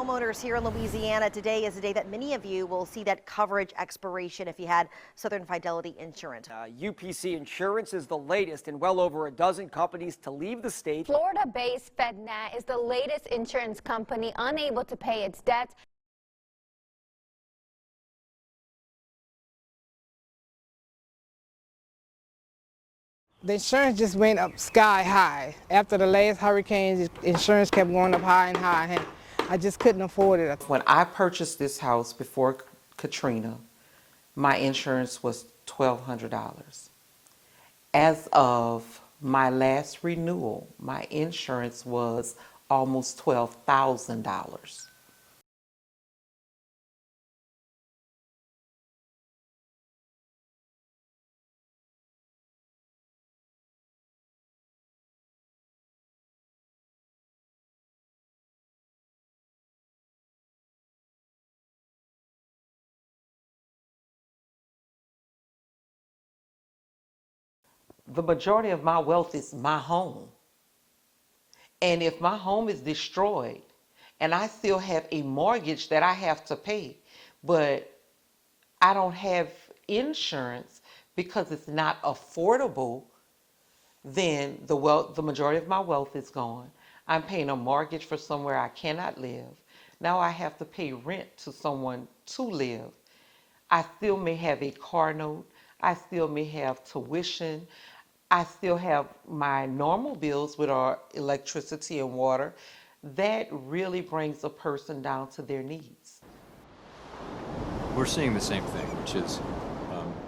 homeowners here in Louisiana, today is the day that many of you will see that coverage expiration if you had Southern Fidelity Insurance. UPC Insurance is the latest in well over a dozen companies to leave the state. Florida-based FedNat is the latest insurance company unable to pay its debts. The insurance just went up sky high. After the last hurricanes, insurance kept going up high and high, and I just couldn't afford it. When I purchased this house before Katrina, my insurance was $1,200. As of my last renewal, my insurance was almost $12,000. The majority of my wealth is my home. And if my home is destroyed and I still have a mortgage that I have to pay, but I don't have insurance because it's not affordable, then the majority of my wealth is gone. I'm paying a mortgage for somewhere I cannot live. Now I have to pay rent to someone to live. I still may have a car note. I still may have tuition. I still have my normal bills with our electricity and water. That really brings a person down to their needs. We're seeing the same thing, which is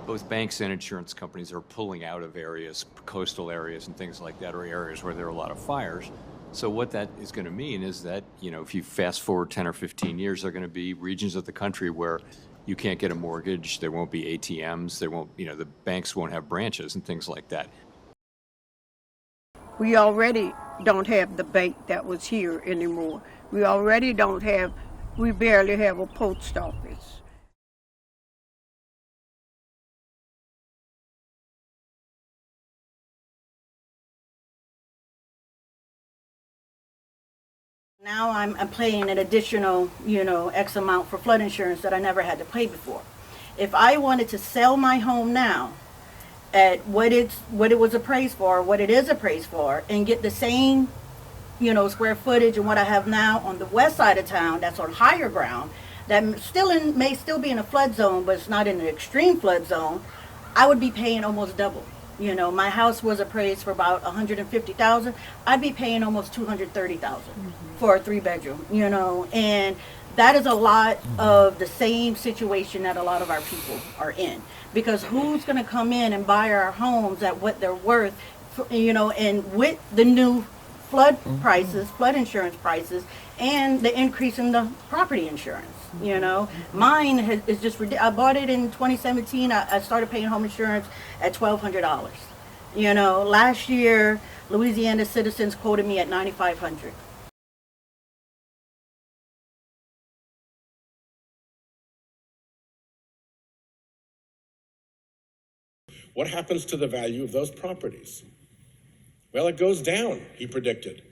both banks and insurance companies are pulling out of areas, coastal areas and things like that, or areas where there are a lot of fires. So what that is going to mean is that, you know, if you fast forward 10 or 15 years, there are going to be regions of the country where you can't get a mortgage, there won't be ATMs, there won't, you know, the banks won't have branches and things like that. We already don't have the bank that was here anymore. We already don't have, we barely have a post office. Now I'm paying an additional, X amount for flood insurance that I never had to pay before. If I wanted to sell my home now at what it was appraised for, what it is appraised for, and get the same, square footage and what I have now on the west side of town, that's on higher ground, that may still be in a flood zone, but it's not in an extreme flood zone, I would be paying almost double. My house was appraised for about $150,000. I'd be paying almost $230,000 for a 3-bedroom. And that is a lot of the same situation that a lot of our people are in. Because who's going to come in and buy our homes at what they're worth, and with the new flood prices, flood insurance prices, and the increase in the property insurance. Mine is just ridiculous. I bought it in 2017. I started paying home insurance at $1,200. Last year, Louisiana Citizens quoted me at $9,500. What happens to the value of those properties? Well, it goes down, he predicted.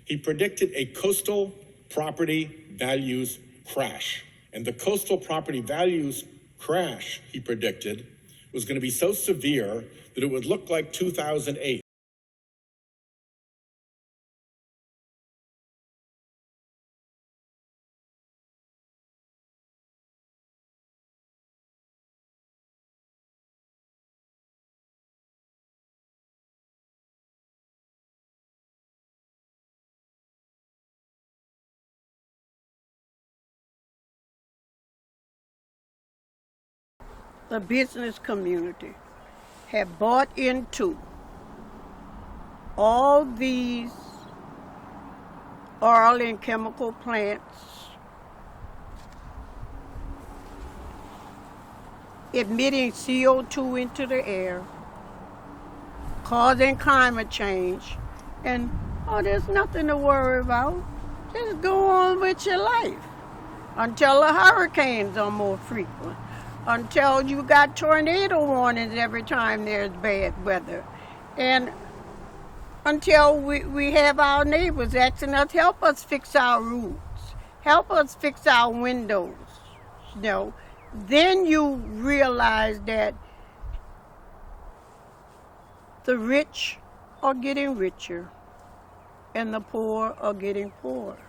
He predicted a coastal property values crash. And the coastal property values crash, he predicted, was going to be so severe that it would look like 2008. The business community have bought into all these oil and chemical plants, emitting CO2 into the air, causing climate change, and there's nothing to worry about. Just go on with your life until the hurricanes are more frequent, until you got tornado warnings every time there's bad weather, and until we have our neighbors asking us help us fix our roofs, help us fix our windows, you know. Then you realize that the rich are getting richer and the poor are getting poorer.